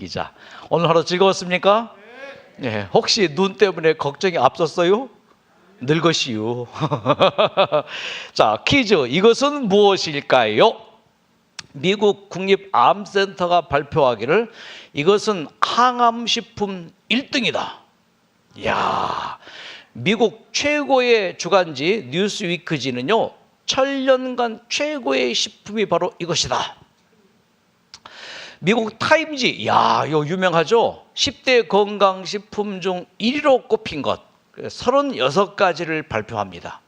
기자. 오늘 하루 즐거웠습니까? 네. 혹시 눈 때문에 걱정이 앞섰어요? 늙으시오. 자, 퀴즈. 이것은 무엇일까요? 미국 국립암센터가 발표하기를 이것은 항암식품 1등이다. 이야, 미국 최고의 주간지 뉴스위크지는요, 천년간 최고의 식품이 바로 이것이다. 미국 타임지, 이야, 이거 유명하죠? 10대 건강식품 중 1위로 꼽힌 것, 36가지를 발표합니다.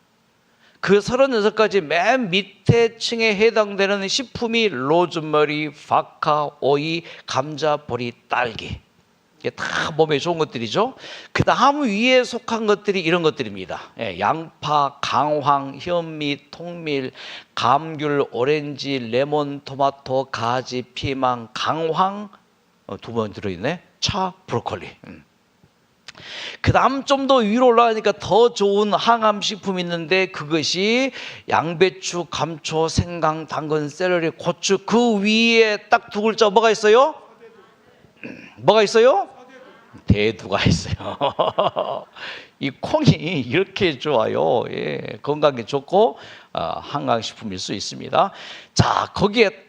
그 36가지 맨 밑에 층에 해당되는 식품이 로즈머리, 바카, 오이, 감자, 보리, 딸기. 이게 다 몸에 좋은 것들이죠. 그 다음 위에 속한 것들이 이런 것들입니다. 양파, 강황, 현미, 통밀, 감귤, 오렌지, 레몬, 토마토, 가지, 피망, 강황, 두 번 들어있네. 차, 브로콜리. 그 다음 좀 더 위로 올라가니까 더 좋은 항암식품이 있는데 그것이 양배추, 감초, 생강, 당근, 샐러리, 고추. 그 위에 딱 두 글자 뭐가 있어요? 뭐가 있어요? 대두가 있어요. 이 콩이 이렇게 좋아요. 예, 건강에 좋고 한강식품일 수 있습니다. 자, 거기에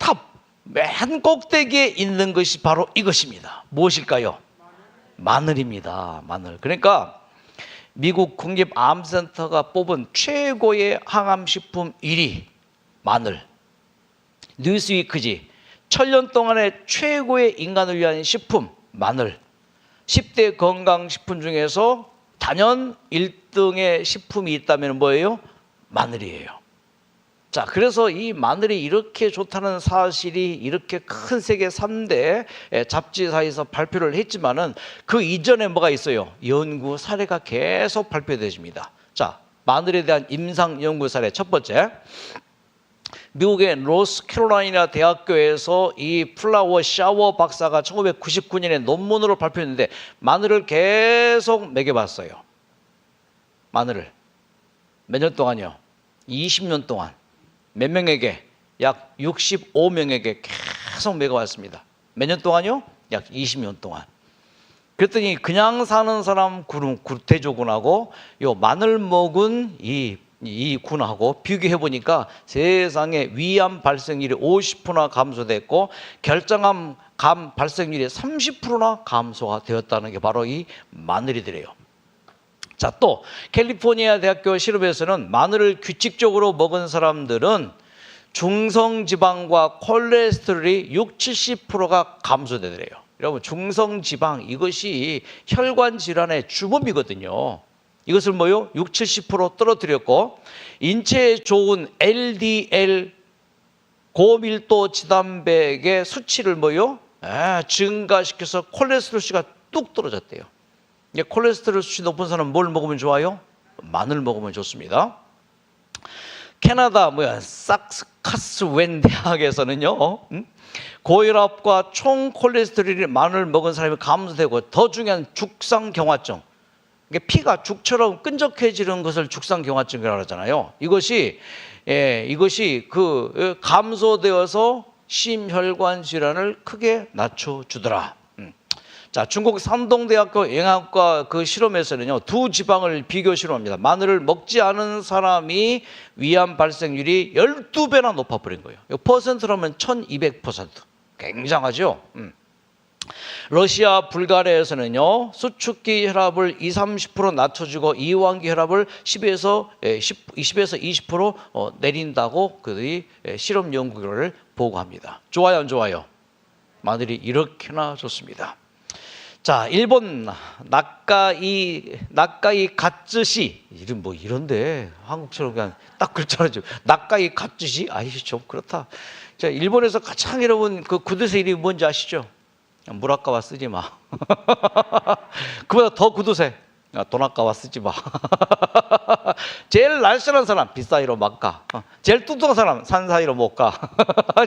맨 꼭대기에 있는 것이 바로 이것입니다. 무엇일까요? 마늘입니다. 마늘. 그러니까 미국 국립암센터가 뽑은 최고의 항암식품 1위 마늘. 뉴스위크지 천년 동안의 최고의 인간을 위한 식품 마늘. 10대 건강식품 중에서 단연 1등의 식품이 있다면 뭐예요? 마늘이에요. 자, 그래서 이 마늘이 이렇게 좋다는 사실이 이렇게 큰 세계 3대 잡지사에서 발표를 했지만은 그 이전에 뭐가 있어요? 연구 사례가 계속 발표되집니다. 자, 마늘에 대한 임상 연구 사례 첫 번째. 미국의 노스캐롤라이나 대학교에서 이 플라워 샤워 박사가 1999년에 논문으로 발표했는데 마늘을 계속 먹여봤어요. 마늘을 몇 년 동안요? 20년 동안. 몇 명에게? 약 65명에게 계속 먹여왔습니다. 몇 년 동안요? 약 20년 동안. 그랬더니 그냥 사는 사람 대조군하고 요 마늘 먹은 이 군하고 비교해 보니까 세상에 위암 발생률이 50%나 감소됐고 결장암 발생률이 30%나 감소가 되었다는 게 바로 이 마늘이더래요. 자, 또 캘리포니아 대학교 실험에서는 마늘을 규칙적으로 먹은 사람들은 중성지방과 콜레스테롤이 60~70%가 감소되더래요. 여러분, 중성지방 이것이 혈관 질환의 주범이거든요. 이것을 뭐요? 60~70% 떨어뜨렸고 인체에 좋은 LDL 고밀도 지단백의 수치를 뭐요? 증가시켜서 콜레스테롤 수치가 뚝 떨어졌대요. 콜레스테롤 수치 높은 사람은 뭘 먹으면 좋아요? 마늘 먹으면 좋습니다. 캐나다 사스카스웬 대학에서는요, 고혈압과 총 콜레스테롤이 마늘 먹은 사람이 감소되고 더 중요한 죽상경화증, 피가 죽처럼 끈적해지는 것을 죽상경화증이라고 하잖아요. 이것이 감소되어서 심혈관 질환을 크게 낮춰주더라. 자, 중국 산동대학교 영양학과 그 실험에서는요, 두 지방을 비교 실험합니다. 마늘을 먹지 않은 사람이 위암 발생률이 12배나 높아버린 거예요. 퍼센트라면 1200%. 굉장하죠? 러시아, 불가리아에서는요, 수축기 혈압을 20~30% 낮춰주고 이완기 혈압을 10에서 20% 내린다고 그들이 실험 연구 결과를 보고합니다. 좋아요, 안 좋아요? 마늘이 이렇게나 좋습니다. 자, 일본 나카이 가츠시 이름 이런데 한국처럼 그냥 딱 글자로 나카이 가츠시 좀 그렇다. 자, 일본에서 가장 여러분 그 구두쇠 이름이 뭔지 아시죠? 무라카와 쓰지 마. 그보다 더 구두쇠. 도나카와 쓰지 마. 제일 날씬한 사람 비싸이로 막 가. 제일 뚱뚱한 사람 산사이로 못 가.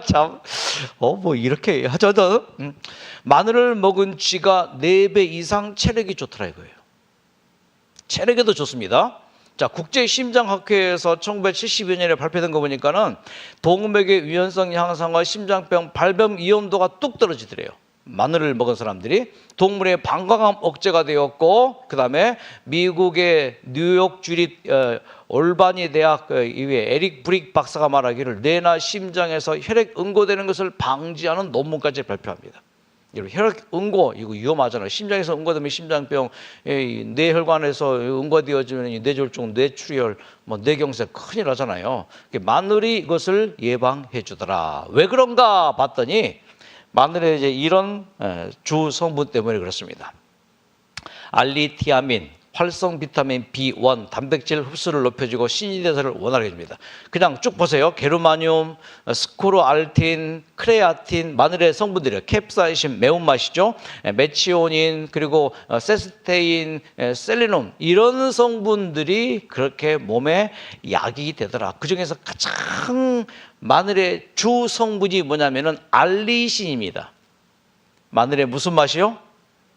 참, 이렇게 하죠. 마늘을 먹은 쥐가 4배 이상 체력이 좋더라 이거예요. 체력에도 좋습니다. 자, 국제심장학회에서 1970여 년에 발표된 거 보니까는 동맥의 유연성 향상과 심장병 발병 위험도가 뚝 떨어지더래요. 마늘을 먹은 사람들이. 동물의 방광암 억제가 되었고, 그 다음에 미국의 뉴욕 주립 올바니 대학 이외에 에릭 브릭 박사가 말하기를 뇌나 심장에서 혈액 응고되는 것을 방지하는 논문까지 발표합니다. 혈액 응고 이거 위험하잖아요. 심장에서 응고되면 심장병, 뇌혈관에서 응고되어지면 뇌졸중, 뇌출혈, 뭐 뇌경색 큰일 나잖아요. 마늘이 이것을 예방해 주더라. 왜 그런가 봤더니 마늘의 이제 이런 주 성분 때문에 그렇습니다. 알리티아민, 활성 비타민 B1, 단백질 흡수를 높여주고 신진대사를 원활하게 해줍니다. 그냥 쭉 보세요. 게르마늄, 스코르알틴, 크레아틴, 마늘의 성분들이에요. 캡사이신, 매운맛이죠. 메치오닌, 그리고 세스테인, 셀리눔, 이런 성분들이 그렇게 몸에 약이 되더라. 그 중에서 가장 마늘의 주 성분이 뭐냐면은 알리신입니다. 마늘의 무슨 맛이요?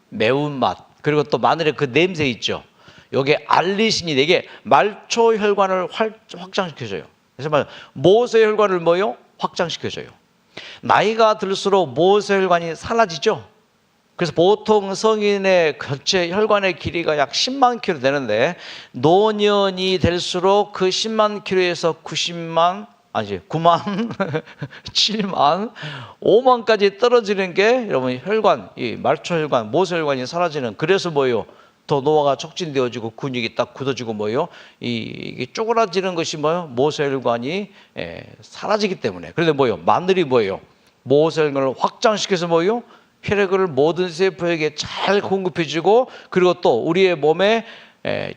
매운맛. 그리고 또 마늘의 그 냄새 있죠. 이게 알리신이 되게 말초 혈관을 확장시켜줘요. 그래서 말 모세 혈관을 뭐요? 확장시켜줘요. 나이가 들수록 모세 혈관이 사라지죠. 그래서 보통 성인의 전체 혈관의 길이가 약 10만 킬로 되는데 노년이 될수록 그 10만 킬로에서 9만, 7만, 5만까지 떨어지는 게 여러분 혈관, 이 말초 혈관, 모세 혈관이 사라지는. 그래서 뭐예요? 더 노화가 촉진되어지고 근육이 딱 굳어지고 뭐예요? 이게 쪼그라지는 것이 뭐예요? 모세 혈관이 사라지기 때문에. 그런데 뭐예요? 마늘이 뭐예요? 모세 혈관을 확장시켜서 뭐예요? 혈액을 모든 세포에게 잘 공급해주고, 그리고 또 우리의 몸에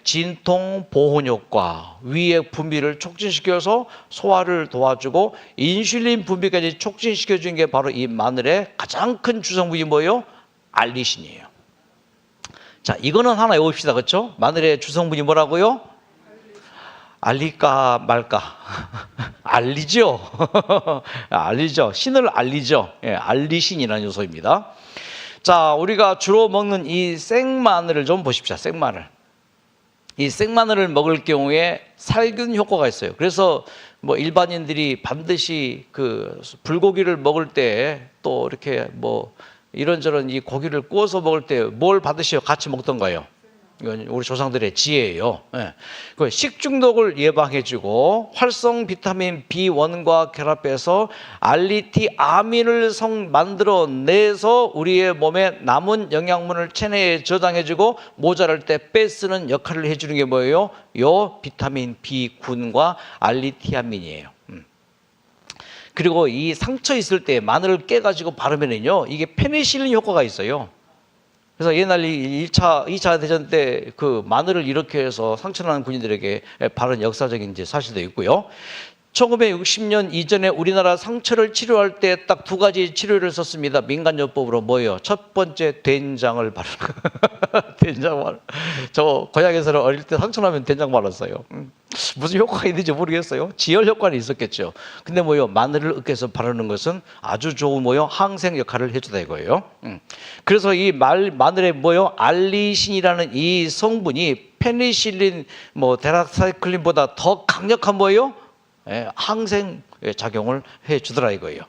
진통 보온 효과, 위액 분비를 촉진시켜서 소화를 도와주고 인슐린 분비까지 촉진시켜주는 게 바로 이 마늘의 가장 큰 주성분이 뭐예요? 알리신이에요. 자, 이거는 하나 외웁시다. 그렇죠? 마늘의 주성분이 뭐라고요? 알릴까 말까? 알리죠. 알리죠. 신을 알리죠. 알리신이라는 요소입니다. 자, 우리가 주로 먹는 이 생마늘을 좀 보십시오. 생마늘. 이 생마늘을 먹을 경우에 살균 효과가 있어요. 그래서 뭐 일반인들이 반드시 그 불고기를 먹을 때 또 이렇게 뭐 이런저런 이 고기를 구워서 먹을 때 뭘 반드시 같이 먹던 거예요? 이건 우리 조상들의 지혜예요. 그 식중독을 예방해주고 활성 비타민 B1과 결합해서 알리티아민을 만들어내서 우리의 몸에 남은 영양분을 체내에 저장해주고 모자랄 때 빼쓰는 역할을 해주는 게 뭐예요? 요 비타민 B9과 알리티아민이에요. 그리고 이 상처 있을 때 마늘을 깨가지고 바르면은요, 이게 페니실린 효과가 있어요. 그래서 옛날 2차 대전 때 그 마늘을 이렇게 해서 상처난 군인들에게 바른 역사적인 사실도 있고요. 1960년 이전에 우리나라 상처를 치료할 때 딱 두 가지 치료를 썼습니다. 민간요법으로 뭐예요? 첫 번째, 된장을 바르는 거. 된장 바르. 저 고향에서는 어릴 때 상처 나면 된장 발랐어요. 무슨 효과가 있는지 모르겠어요. 지혈 효과는 있었겠죠. 근데 뭐요? 마늘을 으깨서 바르는 것은 아주 좋은 뭐요? 항생 역할을 해주다 이거예요. 그래서 이 마늘에 뭐요? 알리신이라는 이 성분이 페니실린, 뭐 데락사이클린보다 더 강력한 뭐예요? 항생 작용을 해주더라 이거예요.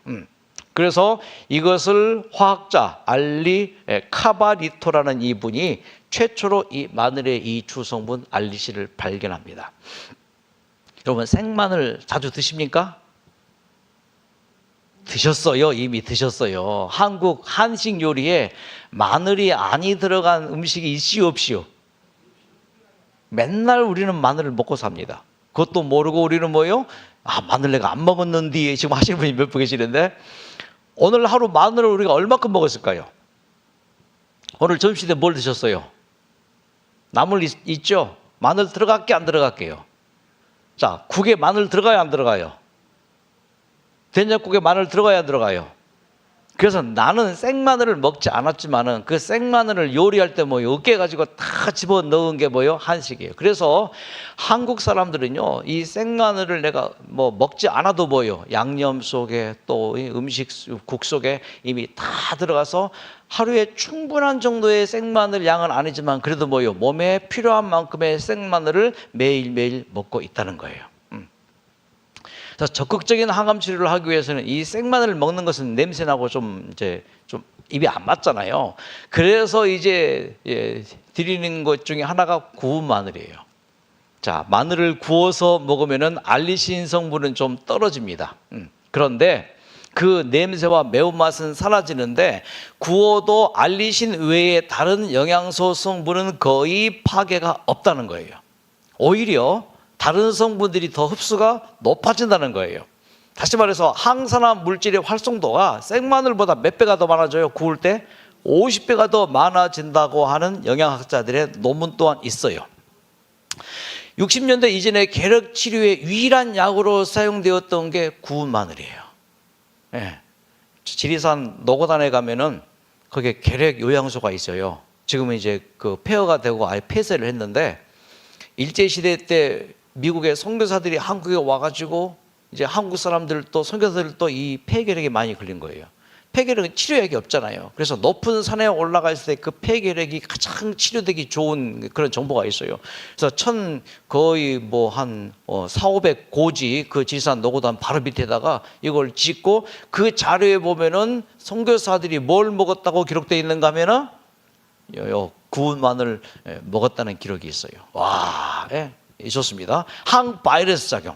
그래서 이것을 화학자 알리 카바리토라는 이분이 최초로 이 마늘의 이 주성분 알리신을 발견합니다. 여러분 생마늘 자주 드십니까? 드셨어요. 이미 드셨어요. 한국 한식 요리에 마늘이 아니 들어간 음식이 있시오 없시오? 맨날 우리는 마늘을 먹고 삽니다. 그것도 모르고 우리는 뭐요? 마늘 내가 안 먹었는데 지금 하시는 분이 몇 분 계시는데 오늘 하루 마늘을 우리가 얼마큼 먹었을까요? 오늘 점심 때 뭘 드셨어요? 나물 있죠? 마늘 들어갈게 안 들어갈게요? 자, 국에 마늘 들어가요 안 들어가요? 된장국에 마늘 들어가야 안 들어가요? 그래서 나는 생마늘을 먹지 않았지만은 그 생마늘을 요리할 때 뭐요? 으깨가지고 다 집어 넣은 게 뭐요? 한식이에요. 그래서 한국 사람들은요, 이 생마늘을 내가 뭐 먹지 않아도 뭐요? 양념 속에 또 음식국 속에 이미 다 들어가서 하루에 충분한 정도의 생마늘 양은 아니지만 그래도 뭐요? 몸에 필요한 만큼의 생마늘을 매일매일 먹고 있다는 거예요. 그래서 적극적인 항암 치료를 하기 위해서는 이 생마늘을 먹는 것은 냄새나고 좀 입이 안 맞잖아요. 그래서 이제 드리는 것 중에 하나가 구운 마늘이에요. 자, 마늘을 구워서 먹으면은 알리신 성분은 좀 떨어집니다. 그런데 그 냄새와 매운맛은 사라지는데 구워도 알리신 외에 다른 영양소 성분은 거의 파괴가 없다는 거예요. 오히려 다른 성분들이 더 흡수가 높아진다는 거예요. 다시 말해서 항산화 물질의 활성도가 생마늘보다 몇 배가 더 많아져요. 구울 때 50배가 더 많아진다고 하는 영양학자들의 논문 또한 있어요. 60년대 이전에 계력 치료의 유일한 약으로 사용되었던 게 구운 마늘이에요. 예. 지리산 노고단에 가면은 거기에 계력 요양소가 있어요. 지금은 이제 그 폐허가 되고 아예 폐쇄를 했는데, 일제시대 때 미국의 선교사들이 한국에 와가지고 이제 한국 사람들도 선교사들도 이 폐결핵에 많이 걸린 거예요. 폐결핵은 치료약이 없잖아요. 그래서 높은 산에 올라가 있을 때 그 폐결핵이 가장 치료되기 좋은 그런 정보가 있어요. 그래서 거의 뭐 한 400, 500고지 그 지리산 노고단 바로 밑에다가 이걸 짓고, 그 자료에 보면은 선교사들이 뭘 먹었다고 기록되어 있는가 하면은 구운 마늘 먹었다는 기록이 있어요. 와, 좋습니다. 항바이러스 작용.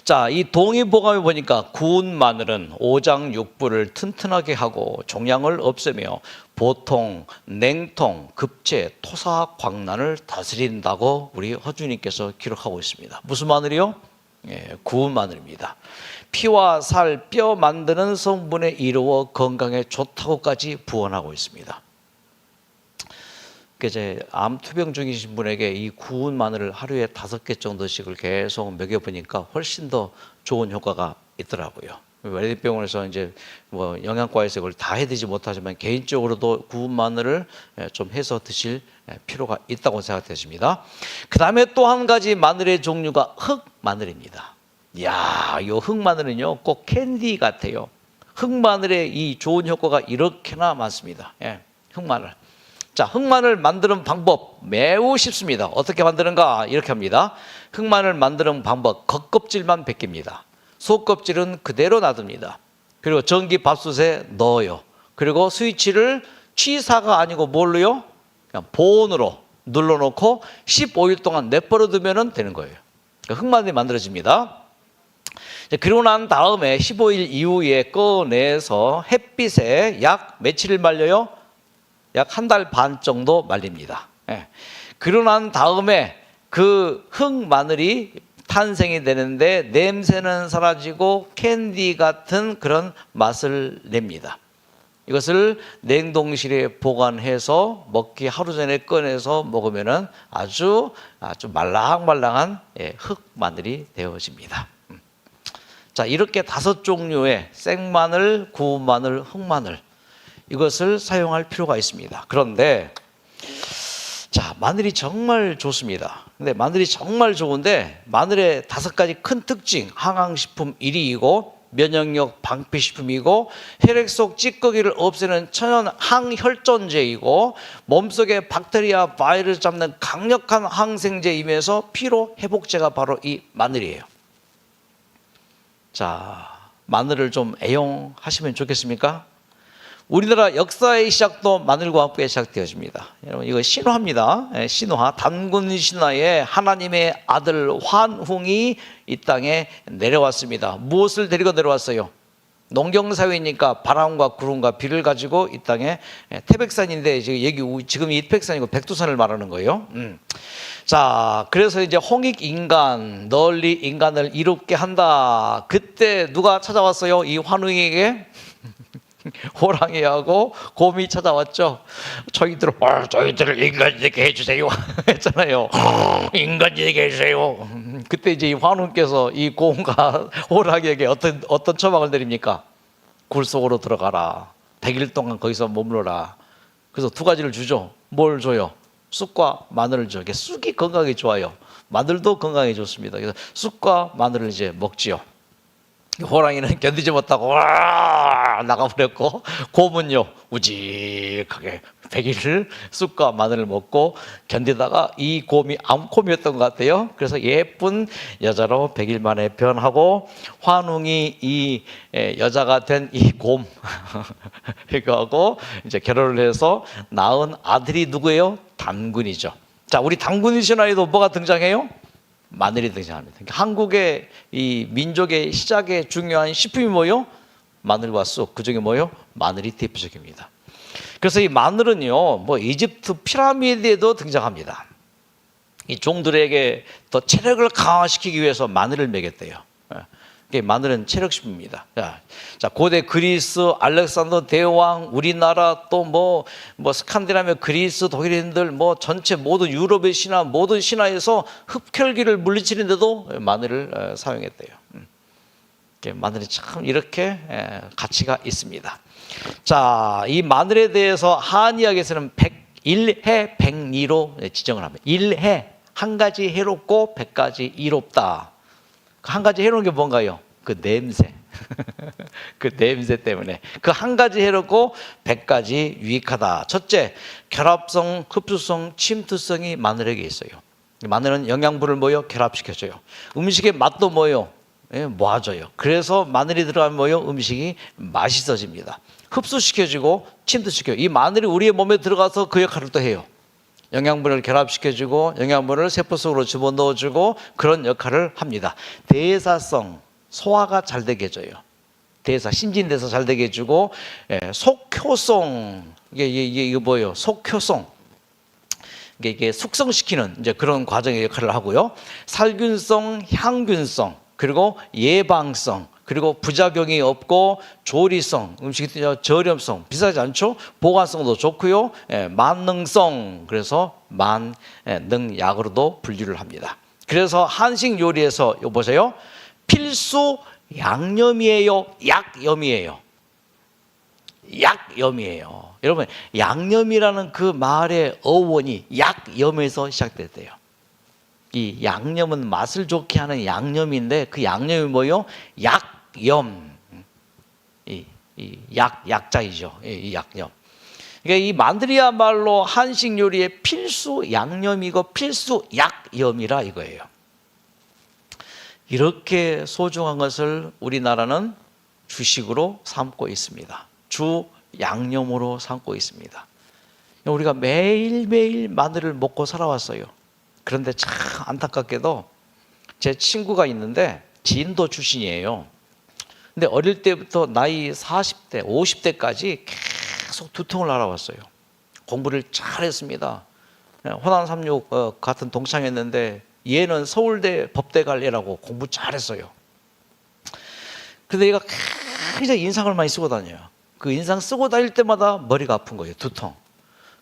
자, 이 동의보감에 보니까 구운 마늘은 오장육부를 튼튼하게 하고 종양을 없애며 보통, 냉통, 급체, 토사, 광란을 다스린다고 우리 허준님께서 기록하고 있습니다. 무슨 마늘이요? 구운 마늘입니다. 피와 살, 뼈 만드는 성분에 이루어 건강에 좋다고까지 부언하고 있습니다. 이제 암투병 중이신 분에게 이 구운 마늘을 하루에 5개 정도씩을 계속 먹여보니까 훨씬 더 좋은 효과가 있더라고요. 외래병원에서 이제 뭐 영양과에서 이걸 다 해드리지 못하지만 개인적으로도 구운 마늘을 좀 해서 드실 필요가 있다고 생각되십니다. 그 다음에 또 한 가지 마늘의 종류가 흑마늘입니다. 이야, 이 흑마늘은요 꼭 캔디 같아요. 흑마늘의 이 좋은 효과가 이렇게나 많습니다. 흑마늘. 자, 흑마늘 만드는 방법 매우 쉽습니다. 어떻게 만드는가? 이렇게 합니다. 흑마늘 만드는 방법, 겉껍질만 벗깁니다. 속껍질은 그대로 놔둡니다. 그리고 전기밥솥에 넣어요. 그리고 스위치를 취사가 아니고 뭘로요? 그냥 보온으로 눌러놓고 15일 동안 내버려 두면 되는 거예요. 흑마늘이 만들어집니다. 그리고 난 다음에 15일 이후에 꺼내서 햇빛에 약 며칠을 말려요? 약 1달 반 정도 말립니다. 그러고 난 다음에 그 흑마늘이 탄생이 되는데 냄새는 사라지고 캔디 같은 그런 맛을 냅니다. 이것을 냉동실에 보관해서 먹기 하루 전에 꺼내서 먹으면 아주 말랑말랑한 흑마늘이 되어집니다. 자, 이렇게 5종류의 생마늘, 구운 마늘, 흑마늘, 이것을 사용할 필요가 있습니다. 그런데 자, 마늘이 정말 좋습니다. 근데 마늘이 정말 좋은데 마늘의 5가지 큰 특징, 항암식품 1위이고 면역력 방패식품이고 혈액 속 찌꺼기를 없애는 천연 항혈전제이고 몸속의 박테리아, 바이러스 잡는 강력한 항생제이면서 피로 회복제가 바로 이 마늘이에요. 자, 마늘을 좀 애용하시면 좋겠습니까? 우리나라 역사의 시작도 마늘과 함께 시작되어집니다. 여러분, 이거 신화입니다. 신화, 단군 신화에 하나님의 아들 환웅이 이 땅에 내려왔습니다. 무엇을 데리고 내려왔어요? 농경사회니까 바람과 구름과 비를 가지고 이 땅에, 태백산인데 지금 이 태백산이고 백두산을 말하는 거예요. 자, 그래서 이제 홍익인간, 널리 인간을 이롭게 한다. 그때 누가 찾아왔어요? 이 환웅에게 호랑이하고 곰이 찾아왔죠. 저희들을 인간 되게 해주세요 했잖아요. 인간 되게 해주세요. 그때 이제 이 환웅께서 이 곰과 호랑이에게 어떤 처방을 내립니까? 굴 속으로 들어가라. 100일 동안 거기서 머물러라. 그래서 2가지를 주죠. 뭘 줘요? 쑥과 마늘을 줘요. 쑥이 건강에 좋아요. 마늘도 건강에 좋습니다. 그래서 쑥과 마늘을 이제 먹지요. 호랑이는 견디지 못하고 와 나가버렸고, 곰은요 우직하게 100일을 쑥과 마늘을 먹고 견디다가 이 곰이 암곰이었던 것 같아요. 그래서 예쁜 여자로 100일 만에 변하고, 환웅이 이 여자가 된 이 곰 이거하고 이제 결혼을 해서 낳은 아들이 누구예요? 단군이죠. 자, 우리 단군이 신화에도 뭐가 등장해요? 마늘이 등장합니다. 그러니까 한국의 이 민족의 시작의 중요한 식품이 뭐요? 마늘과 쑥. 그 중에 뭐요? 마늘이 대표적입니다. 그래서 이 마늘은요, 뭐 이집트 피라미드에도 등장합니다. 이 종들에게 더 체력을 강화시키기 위해서 마늘을 먹였대요. 마늘은 체력식품입니다. 자, 고대 그리스, 알렉산더 대왕, 우리나라 또 뭐 스칸디나비아, 그리스, 독일인들 뭐 전체 모든 유럽의 신화, 모든 신화에서 흡혈귀를 물리치는데도 마늘을 사용했대요. 마늘이 참 이렇게 가치가 있습니다. 자, 이 마늘에 대해서 한의학에서는 1해 100리로 지정을 합니다. 1해, 한 가지 해롭고 100가지 이롭다. 한 가지 해로운 게 뭔가요? 그 냄새. 그 냄새 때문에. 그 한 가지 해롭고 100가지 유익하다. 첫째, 결합성, 흡수성, 침투성이 마늘에게 있어요. 마늘은 영양분을 뭐요? 결합시켜줘요. 음식의 맛도 뭐요? 모아줘요. 그래서 마늘이 들어가면 뭐요? 음식이 맛있어집니다. 흡수시켜주고 침투시켜요. 이 마늘이 우리의 몸에 들어가서 그 역할을 또 해요. 영양분을 결합시켜주고 영양분을 세포 속으로 집어넣어주고 그런 역할을 합니다. 대사성, 소화가 잘 되게 해줘요. 대사, 신진대사 잘 되게 해주고, 속효성, 이게 뭐예요? 속효성. 이게 숙성시키는 이제 그런 과정의 역할을 하고요. 살균성, 향균성, 그리고 예방성, 그리고 부작용이 없고 조리성, 음식이 저렴성, 비싸지 않죠? 보관성도 좋고요. 만능성, 그래서 만능약으로도 분류를 합니다. 그래서 한식 요리에서 이거 보세요. 필수 양념이에요, 약염이에요? 약염이에요. 여러분, 양념이라는 그 말의 어원이 약염에서 시작됐대요. 이 양념은 맛을 좋게 하는 양념인데 그 양념이 뭐요? 약염. 이 약자이죠. 이 약염. 그러니까 이 마늘이야말로 한식 요리의 필수 양념이고 필수 약염이라 이거예요. 이렇게 소중한 것을 우리나라는 주식으로 삼고 있습니다. 주 양념으로 삼고 있습니다. 우리가 매일매일 마늘을 먹고 살아왔어요. 그런데 참 안타깝게도 제 친구가 있는데 진도 출신이에요. 근데 어릴 때부터 나이 40대, 50대까지 계속 두통을 앓아왔어요. 공부를 잘했습니다. 호남 36 같은 동창했는데 얘는 서울대 법대 갈래라고 공부 잘했어요. 근데 얘가 굉장히 인상을 많이 쓰고 다녀요. 그 인상 쓰고 다닐 때마다 머리가 아픈 거예요. 두통.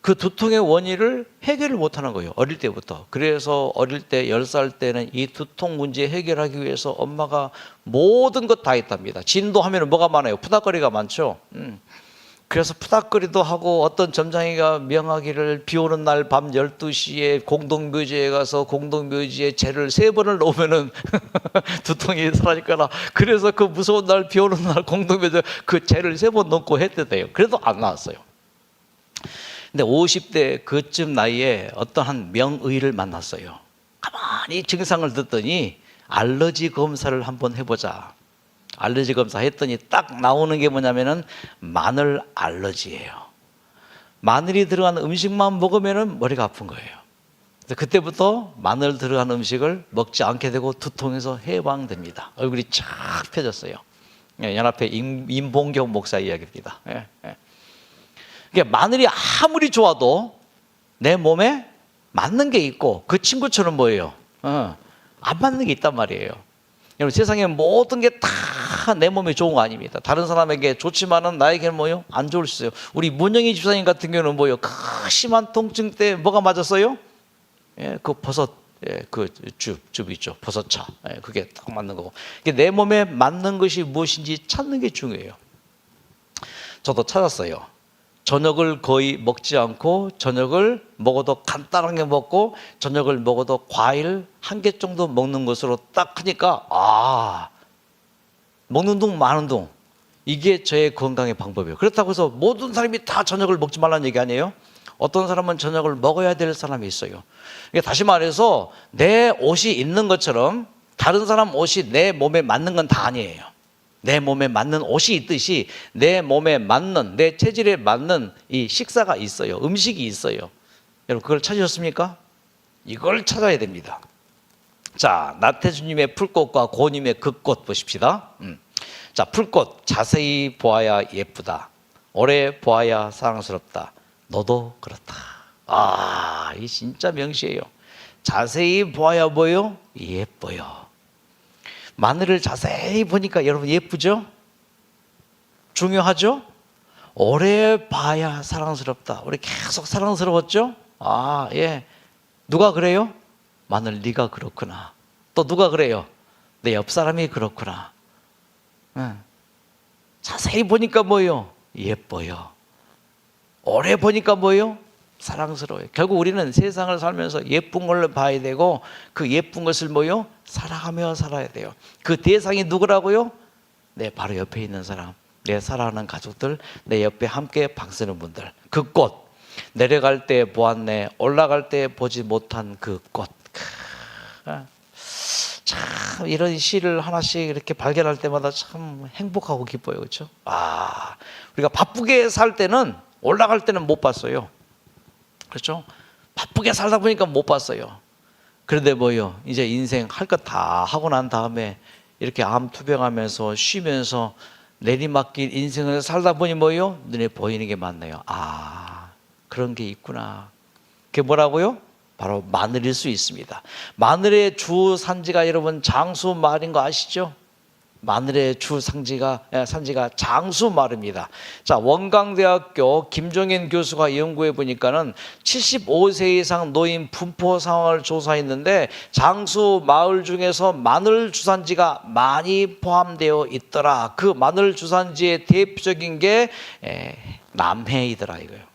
그 두통의 원인을 해결을 못하는 거예요. 어릴 때부터. 그래서 어릴 때 10살 때는 이 두통 문제 해결하기 위해서 엄마가 모든 것 다 했답니다. 진도 하면 뭐가 많아요? 푸닥거리가 많죠. 그래서 푸닥거리도 하고 어떤 점장이가 명하기를 비 오는 날 밤 12시에 공동묘지에 가서 공동묘지에 재를 3번을 놓으면은 두통이 사라질 거라. 그래서 그 무서운 날 비 오는 날 공동묘지에 그 재를 3번 넣고 했대요. 그래도 안 나왔어요. 근데 50대 그쯤 나이에 어떤 한 명의를 만났어요. 가만히 증상을 듣더니 알러지 검사를 한번 해보자. 알러지 검사 했더니 딱 나오는 게 뭐냐면은 마늘 알러지예요. 마늘이 들어간 음식만 먹으면은 머리가 아픈 거예요. 그래서 그때부터 마늘 들어간 음식을 먹지 않게 되고 두통에서 해방됩니다. 얼굴이 쫙 펴졌어요. 연합회 임봉경 목사 이야기입니다. 그러니까 마늘이 아무리 좋아도 내 몸에 맞는 게 있고 그 친구처럼 뭐예요? 안 맞는 게 있단 말이에요. 여러분, 세상에 모든 게 다 내 몸에 좋은 거 아닙니다. 다른 사람에게 좋지만은 나에게는 뭐요? 안 좋을 수 있어요. 우리 문영희 집사님 같은 경우는 뭐요? 그 심한 통증 때 뭐가 맞았어요? 그 버섯, 그 즙 있죠. 버섯차. 그게 딱 맞는 거고. 내 몸에 맞는 것이 무엇인지 찾는 게 중요해요. 저도 찾았어요. 저녁을 거의 먹지 않고 저녁을 먹어도 간단하게 먹고 저녁을 먹어도 과일 1개 정도 먹는 것으로 딱 하니까 먹는 둥 마는 둥. 이게 저의 건강의 방법이에요. 그렇다고 해서 모든 사람이 다 저녁을 먹지 말라는 얘기 아니에요. 어떤 사람은 저녁을 먹어야 될 사람이 있어요. 그러니까 다시 말해서 내 옷이 있는 것처럼 다른 사람 옷이 내 몸에 맞는 건 다 아니에요. 내 몸에 맞는 옷이 있듯이 내 몸에 맞는, 내 체질에 맞는 이 식사가 있어요. 음식이 있어요. 여러분 그걸 찾으셨습니까? 이걸 찾아야 됩니다. 자, 나태주님의 풀꽃과 고님의 그 꽃 보십시다. 자, 풀꽃 자세히 보아야 예쁘다. 오래 보아야 사랑스럽다. 너도 그렇다. 아, 이 진짜 명시예요. 자세히 보아야 뭐요? 예뻐요. 마늘을 자세히 보니까 여러분 예쁘죠? 중요하죠? 오래 봐야 사랑스럽다. 우리 계속 사랑스러웠죠? 아, 예. 누가 그래요? 마늘 네가 그렇구나. 또 누가 그래요? 내 옆 사람이 그렇구나. 자세히 보니까 뭐요? 예뻐요. 오래 보니까 뭐요? 사랑스러워요. 결국 우리는 세상을 살면서 예쁜 걸로 봐야 되고 그 예쁜 것을 뭐요? 사랑하며 살아야 돼요. 그 대상이 누구라고요? 내 바로 옆에 있는 사람, 내 사랑하는 가족들, 내 옆에 함께 방쓰는 분들. 그 꽃, 내려갈 때 보았네, 올라갈 때 보지 못한 그 꽃. 참 이런 시를 하나씩 이렇게 발견할 때마다 참 행복하고 기뻐요. 그렇죠? 아, 우리가 바쁘게 살 때는 올라갈 때는 못 봤어요. 그렇죠? 바쁘게 살다 보니까 못 봤어요. 그런데 뭐요? 이제 인생 할 것 다 하고 난 다음에 이렇게 암 투병하면서 쉬면서 내리막길 인생을 살다 보니 뭐요? 눈에 보이는 게 많네요. 아, 그런 게 있구나. 그게 뭐라고요? 바로 마늘일 수 있습니다. 마늘의 주 산지가 여러분 장수 마을인 거 아시죠? 마늘의 주 산지가 장수 마을입니다. 자, 원광대학교 김종현 교수가 연구해 보니까는 75세 이상 노인 분포 상황을 조사했는데 장수 마을 중에서 마늘 주산지가 많이 포함되어 있더라. 그 마늘 주산지의 대표적인 게 남해이더라 이거예요.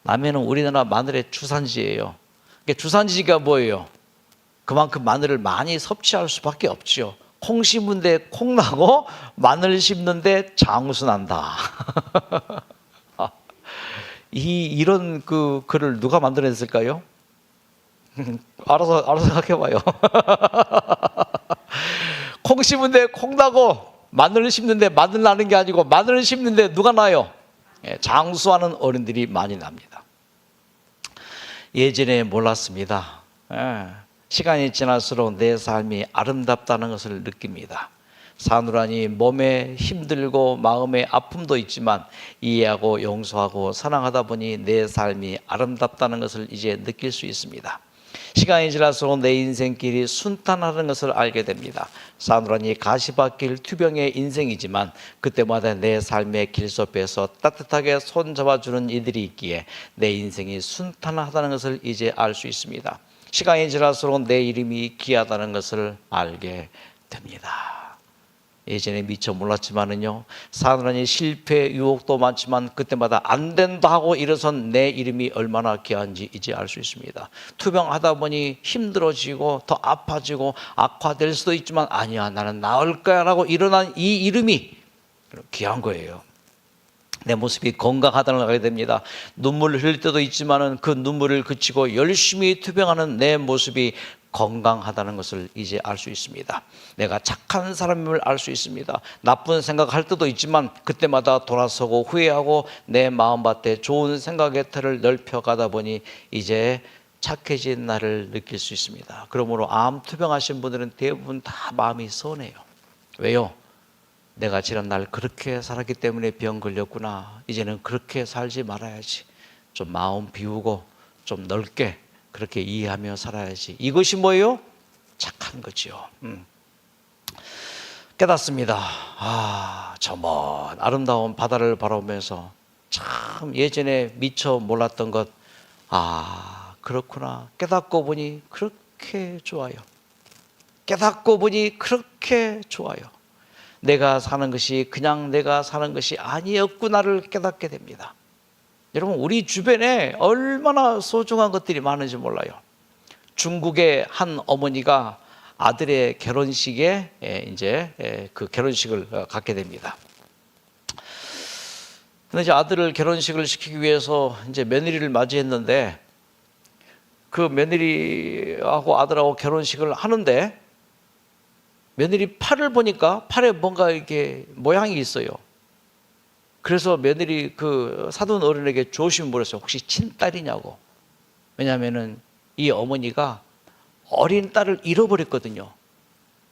남해는 우리나라 마늘의 주산지예요. 주산지가 뭐예요? 그만큼 마늘을 많이 섭취할 수밖에 없죠. 콩 심는데 콩 나고 마늘 심는데 장수 난다. 이런 그 글을 누가 만들어냈을까요? 알아서 생각해봐요. 콩 심는데 콩 나고 마늘 심는데 마늘 나는 게 아니고 마늘 심는데 누가 나요? 장수하는 어른들이 많이 납니다. 예전에 몰랐습니다. 시간이 지날수록 내 삶이 아름답다는 것을 느낍니다. 사느라니 몸에 힘들고 마음에 아픔도 있지만 이해하고 용서하고 사랑하다 보니 내 삶이 아름답다는 것을 이제 느낄 수 있습니다. 시간이 지날수록 내 인생길이 순탄하는 것을 알게 됩니다. 사느라니 가시밭길 투병의 인생이지만 그때마다 내 삶의 길속에서 따뜻하게 손잡아주는 이들이 있기에 내 인생이 순탄하다는 것을 이제 알 수 있습니다. 시간이 지날수록 내 이름이 귀하다는 것을 알게 됩니다. 예전에 미처 몰랐지만은요, 사느라니 실패 유혹도 많지만 그때마다 안 된다 하고 일어선 내 이름이 얼마나 귀한지 이제 알 수 있습니다. 투병하다 보니 힘들어지고 더 아파지고 악화될 수도 있지만 아니야 나는 나을 거야 라고 일어난 이 이름이 귀한 거예요. 내 모습이 건강하다는 걸 알게 됩니다. 눈물을 흘릴 때도 있지만은 그 눈물을 그치고 열심히 투병하는 내 모습이 건강하다는 것을 이제 알 수 있습니다. 내가 착한 사람임을 알 수 있습니다. 나쁜 생각할 때도 있지만 그때마다 돌아서고 후회하고 내 마음밭에 좋은 생각의 틀을 넓혀가다 보니 이제 착해진 나를 느낄 수 있습니다. 그러므로 암 투병하신 분들은 대부분 다 마음이 서운해요. 왜요? 내가 지난 날 그렇게 살았기 때문에 병 걸렸구나. 이제는 그렇게 살지 말아야지. 좀 마음 비우고 좀 넓게 그렇게 이해하며 살아야지. 이것이 뭐예요? 착한 거죠. 깨닫습니다. 아, 저 먼 아름다운 바다를 바라보면서 참 예전에 미처 몰랐던 것, 아, 그렇구나. 깨닫고 보니 그렇게 좋아요. 깨닫고 보니 그렇게 좋아요. 내가 사는 것이 그냥 내가 사는 것이 아니었구나를 깨닫게 됩니다. 여러분, 우리 주변에 얼마나 소중한 것들이 많은지 몰라요. 중국의 한 어머니가 아들의 결혼식에 이제 그 결혼식을 갖게 됩니다. 근데 이제 아들을 결혼식을 시키기 위해서 이제 며느리를 맞이했는데 그 며느리하고 아들하고 결혼식을 하는데 며느리 팔을 보니까 팔에 뭔가 이렇게 모양이 있어요. 그래서 며느리 그 사돈 어른에게 조심히 물었어요. 혹시 친딸이냐고. 왜냐하면은 이 어머니가 어린 딸을 잃어버렸거든요.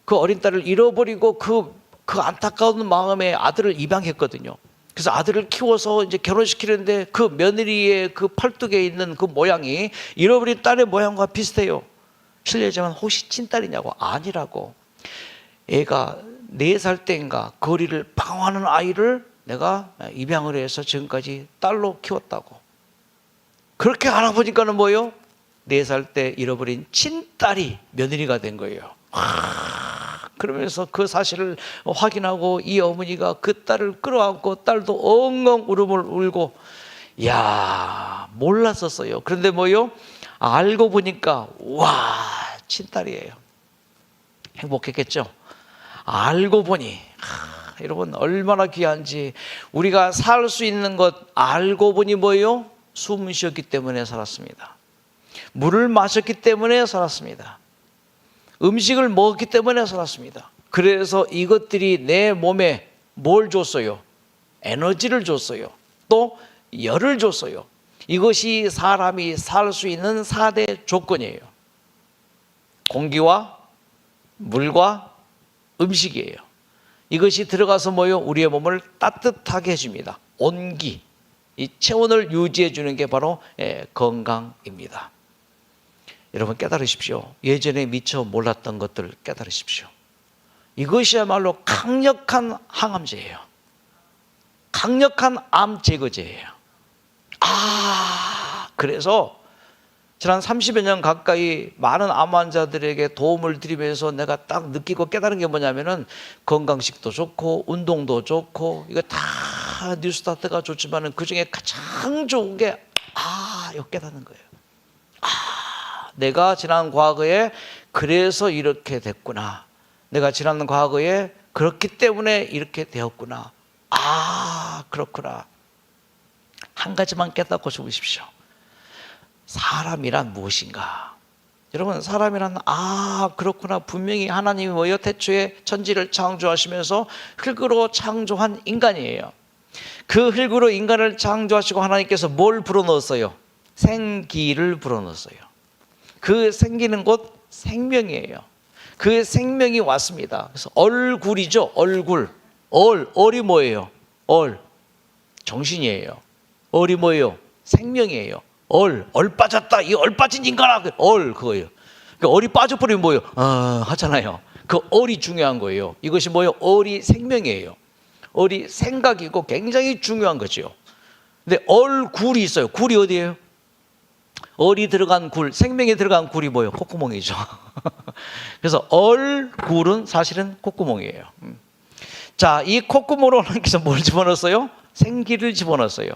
그 어린 딸을 잃어버리고 그 안타까운 마음에 아들을 입양했거든요. 그래서 아들을 키워서 이제 결혼시키는데 그 며느리의 그 팔뚝에 있는 그 모양이 잃어버린 딸의 모양과 비슷해요. 실례지만 혹시 친딸이냐고. 아니라고. 애가 4살 때인가 거리를 방황하는 아이를 내가 입양을 해서 지금까지 딸로 키웠다고. 그렇게 알아보니까는 뭐예요? 4살 때 잃어버린 친딸이 며느리가 된 거예요. 그러면서 그 사실을 확인하고 이 어머니가 그 딸을 끌어안고 딸도 엉엉 울음을 울고, 야, 몰랐었어요. 그런데 뭐요? 알고 보니까 와, 친딸이에요. 행복했겠죠? 알고 보니 여러분 얼마나 귀한지. 우리가 살 수 있는 것 알고 보니 뭐예요? 숨 쉬었기 때문에 살았습니다. 물을 마셨기 때문에 살았습니다. 음식을 먹었기 때문에 살았습니다. 그래서 이것들이 내 몸에 뭘 줬어요? 에너지를 줬어요. 또 열을 줬어요. 이것이 사람이 살 수 있는 4대 조건이에요. 공기와 물과 음식이에요. 이것이 들어가서 뭐요? 우리의 몸을 따뜻하게 해줍니다. 온기, 이 체온을 유지해 주는 게 바로 건강입니다. 여러분 깨달으십시오. 예전에 미처 몰랐던 것들을 깨달으십시오. 이것이야말로 강력한 항암제예요. 강력한 암 제거제예요. 그래서 지난 30여 년 가까이 많은 암 환자들에게 도움을 드리면서 내가 딱 느끼고 깨달은 게 뭐냐면은 건강식도 좋고 운동도 좋고 이거 다 뉴스타트가 좋지만은 그중에 가장 좋은 게 이거 깨닫는 거예요. 내가 지난 과거에 그래서 이렇게 됐구나. 내가 지난 과거에 그렇기 때문에 이렇게 되었구나. 그렇구나. 한 가지만 깨닫고 죽으십시오. 사람이란 무엇인가? 여러분, 사람이란 그렇구나. 분명히 하나님이 뭐예요? 태초에 천지를 창조하시면서 흙으로 창조한 인간이에요. 그 흙으로 인간을 창조하시고 하나님께서 뭘 불어넣었어요? 생기를 불어넣었어요. 그 생기는 곧 생명이에요. 그 생명이 왔습니다. 그래서 얼굴이죠. 얼굴. 얼이 뭐예요? 정신이에요. 얼이 뭐예요? 생명이에요. 얼 빠졌다. 이 얼 빠진 인간아. 그거예요. 그 얼이 빠져버리면 뭐예요? 하잖아요. 그 얼이 중요한 거예요. 이것이 뭐예요? 얼이 생명이에요. 얼이 생각이고 굉장히 중요한 거죠. 근데 얼굴이 있어요. 굴이 어디예요? 얼이 들어간 굴, 생명이 들어간 굴이 뭐예요? 콧구멍이죠. 그래서 얼굴은 사실은 콧구멍이에요. 자, 이 콧구멍으로 하나님께서 뭘 집어넣었어요? 생기를 집어넣었어요.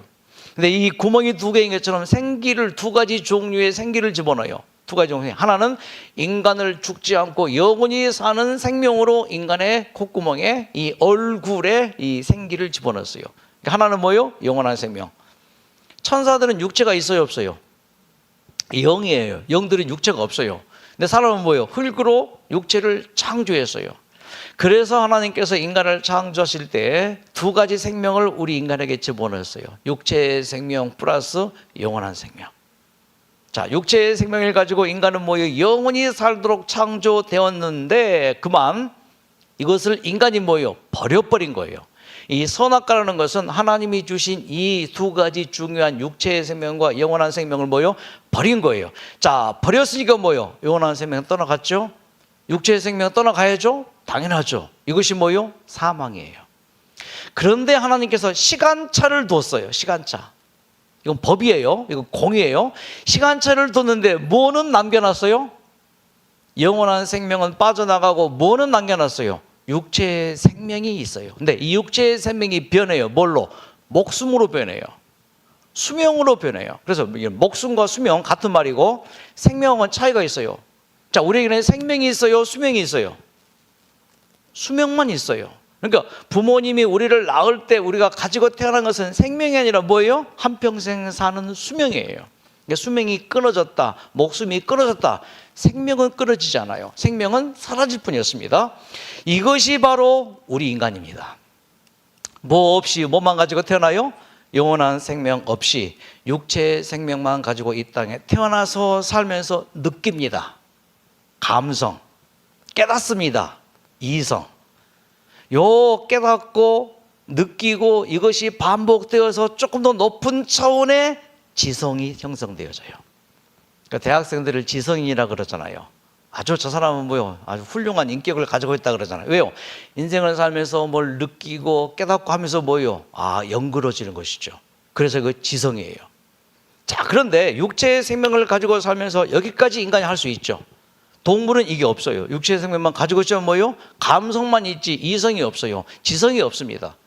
근데 이 구멍이 2개인 것처럼 생기를 2가지 종류의 생기를 집어넣어요. 2가지 종류. 하나는 인간을 죽지 않고 영원히 사는 생명으로 인간의 콧구멍에 이 얼굴에 이 생기를 집어넣었어요. 하나는 뭐예요? 영원한 생명. 천사들은 육체가 있어요, 없어요? 영이에요. 영들은 육체가 없어요. 근데 사람은 뭐예요? 흙으로 육체를 창조했어요. 그래서 하나님께서 인간을 창조하실 때 2가지 생명을 우리 인간에게 집어넣었어요. 육체의 생명 플러스 영원한 생명. 자, 육체의 생명을 가지고 인간은 뭐예요? 영원히 살도록 창조되었는데 그만 이것을 인간이 뭐예요? 버려버린 거예요. 이 선악과라는 것은 하나님이 주신 이 2가지 중요한 육체의 생명과 영원한 생명을 뭐예요? 버린 거예요. 자, 버렸으니까 뭐예요? 영원한 생명 떠나갔죠? 육체의 생명 떠나가야죠? 당연하죠. 이것이 뭐예요? 사망이에요. 그런데 하나님께서 시간차를 뒀어요. 시간차. 이건 법이에요. 이건 공이에요. 시간차를 뒀는데 뭐는 남겨놨어요? 영원한 생명은 빠져나가고 뭐는 남겨놨어요? 육체의 생명이 있어요. 근데 이 육체의 생명이 변해요. 뭘로? 목숨으로 변해요. 수명으로 변해요. 그래서 목숨과 수명 같은 말이고 생명은 차이가 있어요. 자, 우리에게는 생명이 있어요? 수명이 있어요? 수명만 있어요. 그러니까 부모님이 우리를 낳을 때 우리가 가지고 태어난 것은 생명이 아니라 뭐예요? 한평생 사는 수명이에요. 그러니까 수명이 끊어졌다, 목숨이 끊어졌다. 생명은 끊어지지 않아요. 생명은 사라질 뿐이었습니다. 이것이 바로 우리 인간입니다. 뭐 없이 뭐만 가지고 태어나요? 영원한 생명 없이 육체의 생명만 가지고 이 땅에 태어나서 살면서 느낍니다. 감성, 깨닫습니다. 이성. 요 깨닫고 느끼고 이것이 반복되어서 조금 더 높은 차원의 지성이 형성되어져요. 그러니까 대학생들을 지성인이라 그러잖아요. 아주 저 사람은 뭐요? 아주 훌륭한 인격을 가지고 있다 그러잖아요. 왜요? 인생을 살면서 뭘 느끼고 깨닫고 하면서 뭐요? 영그러지는 것이죠. 그래서 그 지성이에요. 자, 그런데 육체의 생명을 가지고 살면서 여기까지 인간이 할 수 있죠. 동물은 이게 없어요. 육체의 생명만 가지고 있으면 뭐요? 감성만 있지 이성이 없어요. 지성이 없습니다.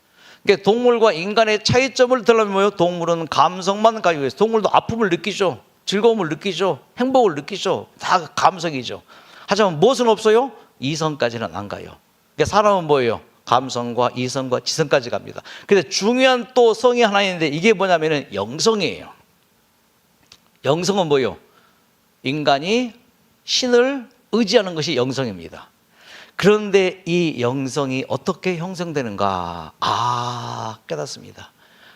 그러니까 동물과 인간의 차이점을 들려면 뭐요? 동물은 감성만 가지고 있어요. 동물도 아픔을 느끼죠. 즐거움을 느끼죠. 행복을 느끼죠. 다 감성이죠. 하지만 무엇은 없어요? 이성까지는 안 가요. 그러니까 사람은 뭐예요? 감성과 이성과 지성까지 갑니다. 근데 중요한 또 성이 하나 있는데 이게 뭐냐면은 영성이에요. 영성은 뭐예요? 인간이 신을 의지하는 것이 영성입니다. 그런데 이 영성이 어떻게 형성되는가? 깨닫습니다.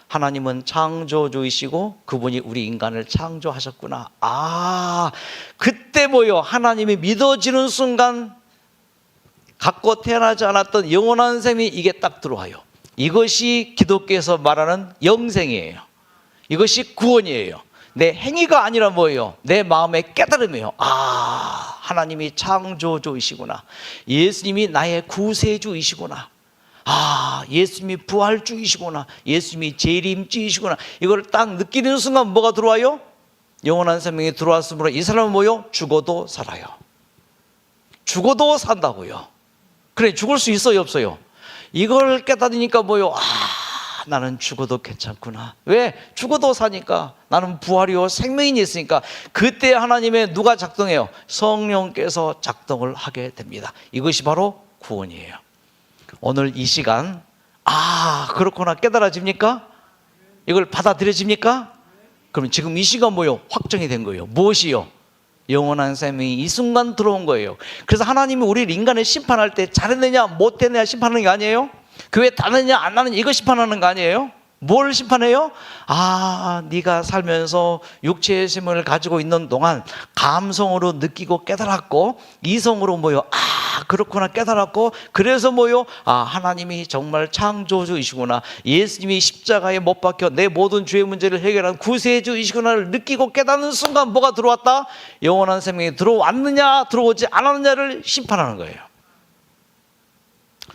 하나님은 창조주이시고 그분이 우리 인간을 창조하셨구나. 그때 뭐요? 하나님이 믿어지는 순간 갖고 태어나지 않았던 영원한 셈이 이게 딱 들어와요. 이것이 기독교에서 말하는 영생이에요. 이것이 구원이에요. 내 행위가 아니라 뭐예요? 내 마음의 깨달음이에요. 하나님이 창조주이시구나. 예수님이 나의 구세주이시구나. 예수님이 부활주이시구나. 예수님이 재림주이시구나. 이걸 딱 느끼는 순간 뭐가 들어와요? 영원한 생명이 들어왔으므로 이 사람은 뭐요? 죽어도 살아요. 죽어도 산다고요. 그래, 죽을 수 있어요, 없어요? 이걸 깨닫으니까 뭐요? 나는 죽어도 괜찮구나. 왜? 죽어도 사니까. 나는 부활이요 생명이 있으니까. 그때 하나님의 누가 작동해요? 성령께서 작동을 하게 됩니다. 이것이 바로 구원이에요. 오늘 이 시간 그렇구나 깨달아집니까? 이걸 받아들여집니까? 그럼 지금 이 시간 뭐요? 확정이 된 거예요. 무엇이요? 영원한 생명이 이 순간 들어온 거예요. 그래서 하나님이 우리를 인간을 심판할 때 잘했느냐 못했느냐 심판하는 게 아니에요. 교회 다느냐 안 나느냐 이거 심판하는 거 아니에요. 뭘 심판해요? 네가 살면서 육체의 생명을 가지고 있는 동안 감성으로 느끼고 깨달았고 이성으로 뭐요? 그렇구나 깨달았고 그래서 뭐요? 하나님이 정말 창조주이시구나. 예수님이 십자가에 못 박혀 내 모든 죄의 문제를 해결한 구세주이시구나를 느끼고 깨닫는 순간 뭐가 들어왔다? 영원한 생명이 들어왔느냐 들어오지 않았느냐를 심판하는 거예요.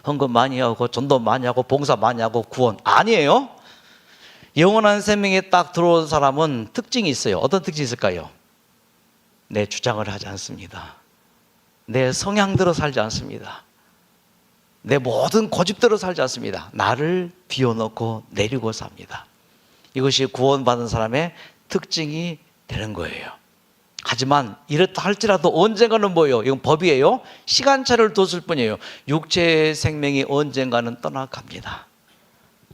헌금 많이 하고 전도 많이 하고 봉사 많이 하고 구원 아니에요. 영원한 생명이 딱 들어온 사람은 특징이 있어요. 어떤 특징이 있을까요? 내 주장을 하지 않습니다. 내 성향대로 살지 않습니다. 내 모든 고집대로 살지 않습니다. 나를 비워놓고 내리고 삽니다. 이것이 구원받은 사람의 특징이 되는 거예요. 하지만 이렇다 할지라도 언젠가는 뭐예요? 이건 법이에요. 시간차를 뒀을 뿐이에요. 육체의 생명이 언젠가는 떠나갑니다.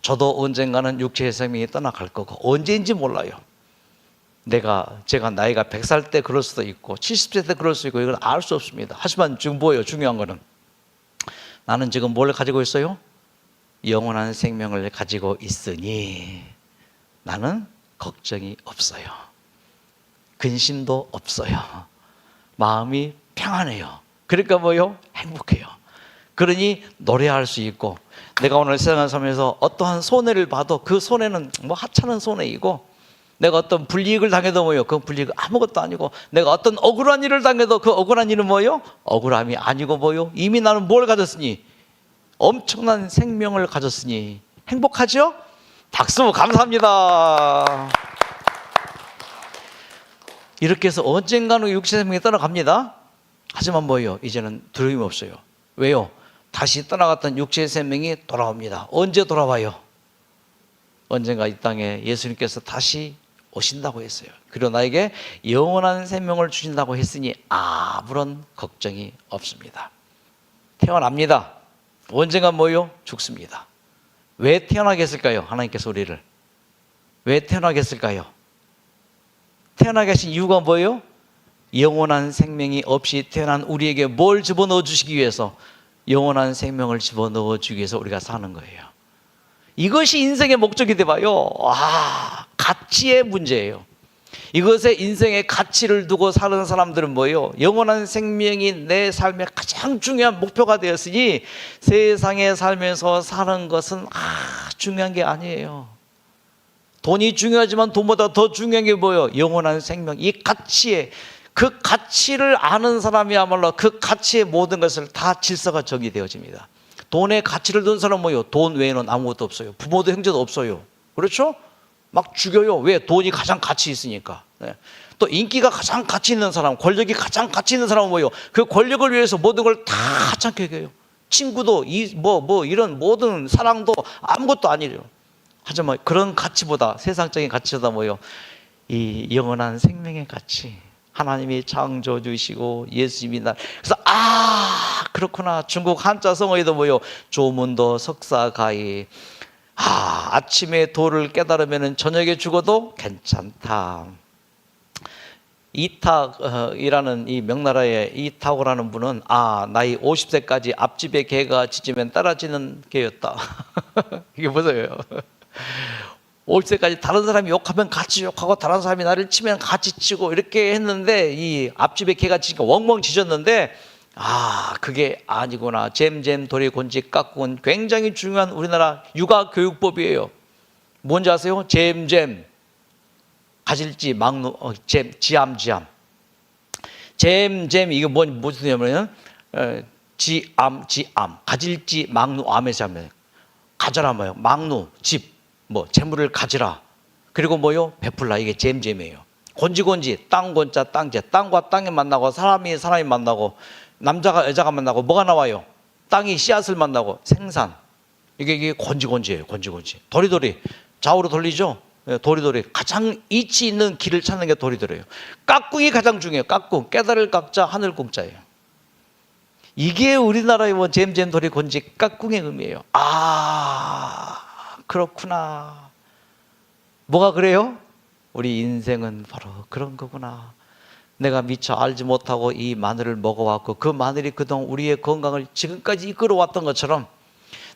저도 언젠가는 육체의 생명이 떠나갈 거고 언제인지 몰라요. 제가 나이가 100살 때 그럴 수도 있고 70세 때 그럴 수 있고 이건 알 수 없습니다. 하지만 지금 뭐예요? 중요한 거는 나는 지금 뭘 가지고 있어요? 영원한 생명을 가지고 있으니 나는 걱정이 없어요. 근심도 없어요. 마음이 평안해요. 그러니까 뭐요? 행복해요. 그러니 노래할 수 있고 내가 오늘 세상을 살면서 어떠한 손해를 봐도 그 손해는 뭐 하찮은 손해이고 내가 어떤 불이익을 당해도 뭐요? 그 불이익은 아무것도 아니고 내가 어떤 억울한 일을 당해도 그 억울한 일은 뭐요? 억울함이 아니고 뭐요? 이미 나는 뭘 가졌으니? 엄청난 생명을 가졌으니 행복하죠? 박수 감사합니다. 이렇게 해서 언젠가는 육체 생명이 떠나갑니다. 하지만 뭐예요? 이제는 두려움이 없어요. 왜요? 다시 떠나갔던 육체의 생명이 돌아옵니다. 언제 돌아와요? 언젠가 이 땅에 예수님께서 다시 오신다고 했어요. 그리고 나에게 영원한 생명을 주신다고 했으니 아무런 걱정이 없습니다. 태어납니다. 언젠가 뭐요? 죽습니다. 왜 태어나게 했을까요? 하나님께서 우리를 왜 태어나게 했을까요? 태어나게 하신 이유가 뭐예요? 영원한 생명이 없이 태어난 우리에게 뭘 집어넣어 주시기 위해서? 영원한 생명을 집어넣어 주기 위해서 우리가 사는 거예요. 이것이 인생의 목적이 돼봐요. 가치의 문제예요. 이것에 인생의 가치를 두고 사는 사람들은 뭐예요? 영원한 생명이 내 삶의 가장 중요한 목표가 되었으니 세상에 살면서 사는 것은 중요한 게 아니에요. 돈이 중요하지만 돈보다 더 중요한 게 뭐예요? 영원한 생명. 이 가치에, 그 가치를 아는 사람이야말로 그 가치의 모든 것을 다 질서가 정의되어집니다. 돈의 가치를 둔 사람은 뭐예요? 돈 외에는 아무것도 없어요. 부모도 형제도 없어요. 그렇죠? 막 죽여요. 왜? 돈이 가장 가치 있으니까. 네. 또 인기가 가장 가치 있는 사람, 권력이 가장 가치 있는 사람은 뭐예요? 그 권력을 위해서 모든 걸 다 하찮게 해요. 친구도 이런 모든 사랑도 아무것도 아니래요. 하지만 그런 가치보다, 세상적인 가치보다 뭐예요? 이 영원한 생명의 가치, 하나님이 창조 주시고 예수님이 날, 그래서 그렇구나. 중국 한자 성어에도 뭐예요? 조문도 석사가히, 아침에 도를 깨달으면 저녁에 죽어도 괜찮다. 이탁이라는 이 명나라의 이탁이라는 분은 나이 50세까지 앞집에 개가 짖으면 따라지는 개였다. 이게 뭐예요? 50세까지 다른 사람이 욕하면 같이 욕하고 다른 사람이 나를 치면 같이 치고 이렇게 했는데 이 앞집에 개가 짖으니까 웡웡 짖었는데 그게 아니구나. 잼잼 도리 곤지 깍꿍은 굉장히 중요한 우리나라 육아 교육법이에요. 뭔지 아세요? 잼잼 가질지 막루 지암 잼잼 이게 무슨 뜻이냐면 지암 가질지 막루 암에서 하면 가져라 뭐요? 막루 집 재물을 가지라. 그리고 뭐요? 베풀라. 이게 잼잼이에요. 곤지곤지 땅곤자 땅재 땅과 땅이 만나고 사람이 만나고 남자가 여자가 만나고 뭐가 나와요? 땅이 씨앗을 만나고 생산. 이게 곤지곤지예요. 곤지곤지. 도리도리. 좌우로 돌리죠? 도리도리. 가장 이치 있는 길을 찾는 게 도리도리예요. 깍꿍이 가장 중요해요. 깍꿍. 깨달을 깍자 하늘 꿍자예요. 이게 우리나라의 잼잼 도리 곤지 깍꿍의 의미예요. 그렇구나. 뭐가 그래요? 우리 인생은 바로 그런 거구나. 내가 미처 알지 못하고 이 마늘을 먹어왔고 그 마늘이 그동안 우리의 건강을 지금까지 이끌어왔던 것처럼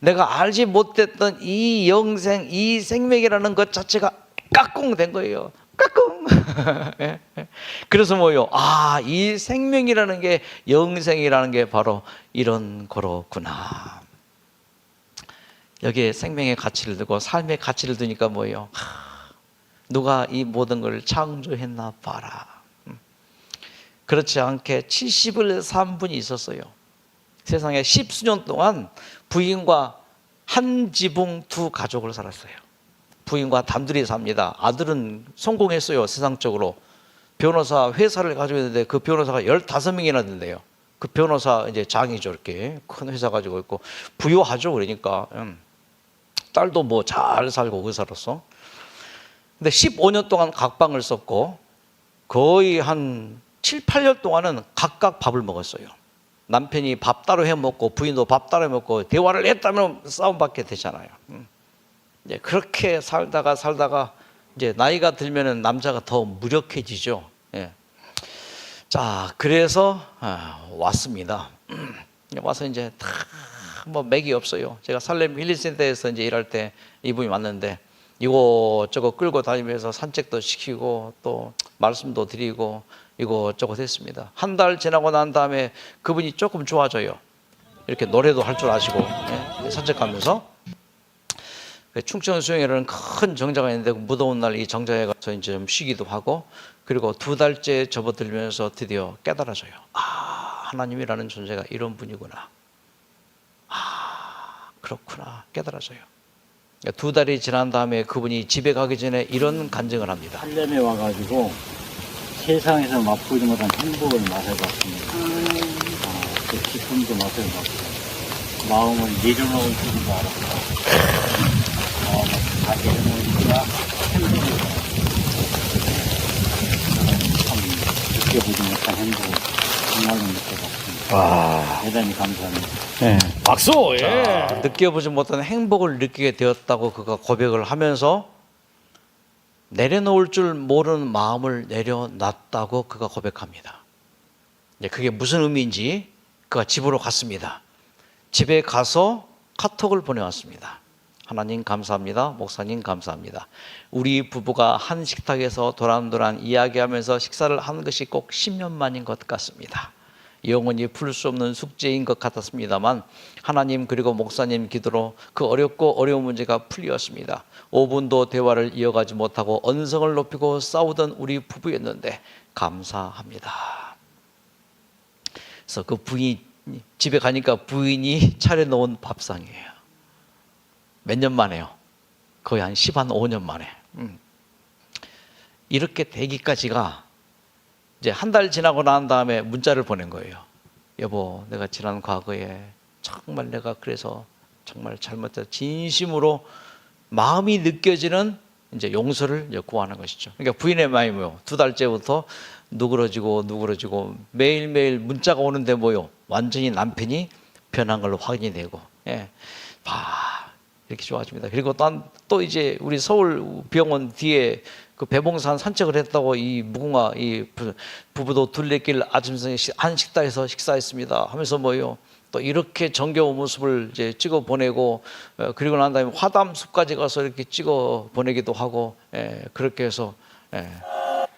내가 알지 못했던 이 영생, 이 생명이라는 것 자체가 깍꿍된 거예요. 깍꿍. 그래서 뭐요? 이 생명이라는 게, 영생이라는 게 바로 이런 거로구나. 여기에 생명의 가치를 두고 삶의 가치를 두니까 뭐예요? 누가 이 모든 걸 창조했나 봐라. 그렇지 않게 70을 산 분이 있었어요. 세상에 10수년 동안 부인과 한 지붕 두 가족을 살았어요. 부인과 단둘이 삽니다. 아들은 성공했어요. 세상적으로 변호사 회사를 가지고 있는데 그 변호사가 15명이나 된대요. 그 변호사 이제 장이죠. 이렇게 큰 회사 가지고 있고 부유하죠. 그러니까 딸도 잘 살고 의사로서. 근데 15년 동안 각방을 썼고 거의 한 7, 8년 동안은 각각 밥을 먹었어요. 남편이 밥 따로 해 먹고 부인도 밥 따로 해 먹고 대화를 했다면 싸움밖에 되잖아요. 이제 그렇게 살다가 이제 나이가 들면은 남자가 더 무력해지죠. 예. 자, 그래서 왔습니다. 와서 이제 다 맥이 없어요. 제가 살렘 힐링센터에서 이제 일할 때 이분이 왔는데 이것저것 끌고 다니면서 산책도 시키고 또 말씀도 드리고 이것저것 했습니다. 한 달 지나고 난 다음에 그분이 조금 좋아져요. 이렇게 노래도 할 줄 아시고 산책하면서. 충청 수영회라는 큰 정자가 있는데 무더운 날 이 정자에 가서 이제 좀 쉬기도 하고 그리고 2달째 접어들면서 드디어 깨달아져요. 하나님이라는 존재가 이런 분이구나. 그렇구나. 깨달아져요. 2달이 지난 다음에 그분이 집에 가기 전에 이런 간증을 합니다. 살렘에 와가지고 세상에서 맛보지 못한 행복을 맛해봤습니다. 그 기쁨도 맛해봤고 마음을 내려놓을 줄도 알았고 다 내려놓으니까 행복이 느껴보지 못한 행복을 정말로 느껴봤습니다. 와. 대단히 감사합니다. 네. 박수. 예. 자, 느껴보지 못한 행복을 느끼게 되었다고 그가 고백을 하면서 내려놓을 줄 모르는 마음을 내려놨다고 그가 고백합니다. 이제 그게 무슨 의미인지 그가 집으로 갔습니다. 집에 가서 카톡을 보내왔습니다. 하나님 감사합니다. 목사님 감사합니다. 우리 부부가 한 식탁에서 도란도란 이야기하면서 식사를 하는 것이 꼭 10년 만인 것 같습니다. 영원히 풀 수 없는 숙제인 것 같았습니다만 하나님 그리고 목사님 기도로 그 어렵고 어려운 문제가 풀렸습니다. 5분도 대화를 이어가지 못하고 언성을 높이고 싸우던 우리 부부였는데 감사합니다. 그래서 그 부인이 집에 가니까 부인이 차려놓은 밥상이에요. 몇 년 만에요? 거의 한 5년 만에. 이렇게 되기까지가 이제 한 달 지나고 난 다음에 문자를 보낸 거예요. 여보, 내가 지난 과거에 정말 내가 그래서 정말 잘못했다. 진심으로 마음이 느껴지는 이제 용서를 구하는 것이죠. 그러니까 부인의 마음이 뭐요? 2달째부터 누그러지고 매일매일 문자가 오는데 뭐요? 완전히 남편이 변한 걸로 확인이 되고, 예. 이렇게 좋아집니다. 그리고 또 이제 우리 서울 병원 뒤에 그 배봉산 산책을 했다고 이 무궁화 이 부부도 둘레길 아침성에 한 식당에서 식사했습니다 하면서 뭐요? 또 이렇게 정겨운 모습을 이제 찍어 보내고, 그리고 난 다음에 화담숲까지 가서 이렇게 찍어 보내기도 하고, 그렇게 해서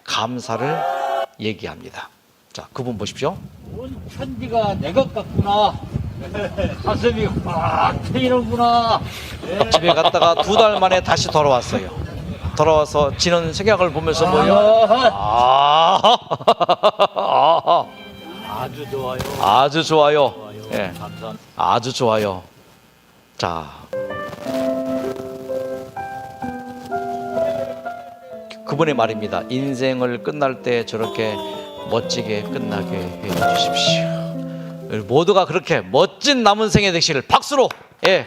감사를 얘기합니다. 자, 그분 보십시오. 온 천지가 내 것 같구나. 가슴이 확 트이는구나. 집에 갔다가 2달 만에 다시 돌아왔어요. 돌아와서 지는 색약을 보면서 뭐요? 아주 좋아요. 아주 좋아요. 예, 감사합니다. 아주 좋아요. 자, 그분의 말입니다. 인생을 끝날 때 저렇게 멋지게 끝나게 해 주십시오. 모두가 그렇게 멋진 남은 생애 되시기를 박수로. 예.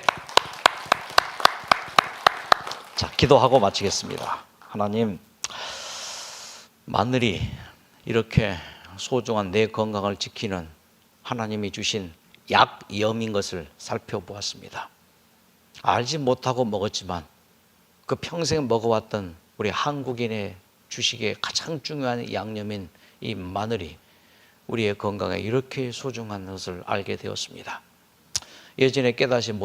자, 기도하고 마치겠습니다. 하나님, 마늘이 이렇게 소중한 내 건강을 지키는 하나님이 주신 약염인 것을 살펴보았습니다. 알지 못하고 먹었지만 그 평생 먹어왔던 우리 한국인의 주식의 가장 중요한 양념인 이 마늘이 우리의 건강에 이렇게 소중한 것을 알게 되었습니다. 예전에 깨닫지 못